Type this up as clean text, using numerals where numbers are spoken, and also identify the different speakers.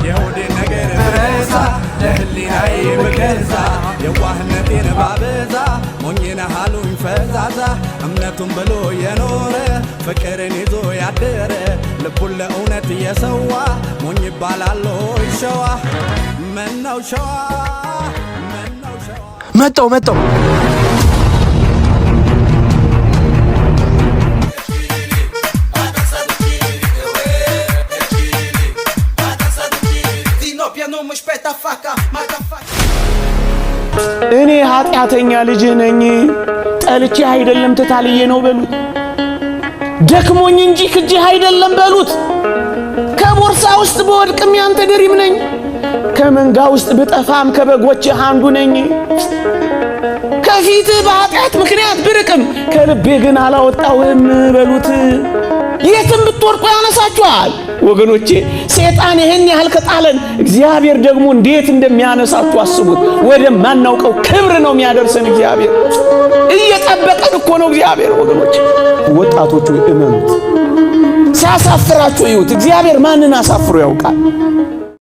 Speaker 1: የሆዴ ነገር ብረሳ ለህሊናዬ ብገዛ የዋህነቴን ባበዛ ሞኝነ ሃሉኝ ፈዛዛ እምነቱን ብሎ የኖረ ፍቅርን ይዞ ያደረ ልቡን ለእውነት የሰዋ ሞኝ ይባላል ሆይ ሸዋ መናው ሸዋ
Speaker 2: መጣው እኔ ኃጢአተኛ ልጅ ነኝ ጠልቼ አይደለም ተታልዬ ነው በሉት ደክሞኝ እንጂ ክጄ አይደለም በሉት ከቦርሳ ውስጥ በወድቅም ያንተ ድሪም ነኝ ከመንጋ ውስጥ ብጠፋም ከበጎች አንዱ ነኝ ከፊት በኃጢአት ምክንያት ብርቅም ከልቤ ግን አላወጣውም በሉት የትም ብትወርቁ ያነሳችኋል ወገኖቼ ሰይጣን ይሄን ያህል ከጣለን እግዚአብሔር ደግሞ እንዴት እንደሚያነሳችሁ አስቡት ወደ ማናውቀው ክብር ነው የሚያደርሰን እግዚአብሔር እየጠበቀን እኮ ነው እግዚአብሔር ወገኖቼ ወጣቶቹ እመኑት ሲያሳፍራችሁ ይሁት እግዚአብሔር ማንን አሳፍሮ ያውቃል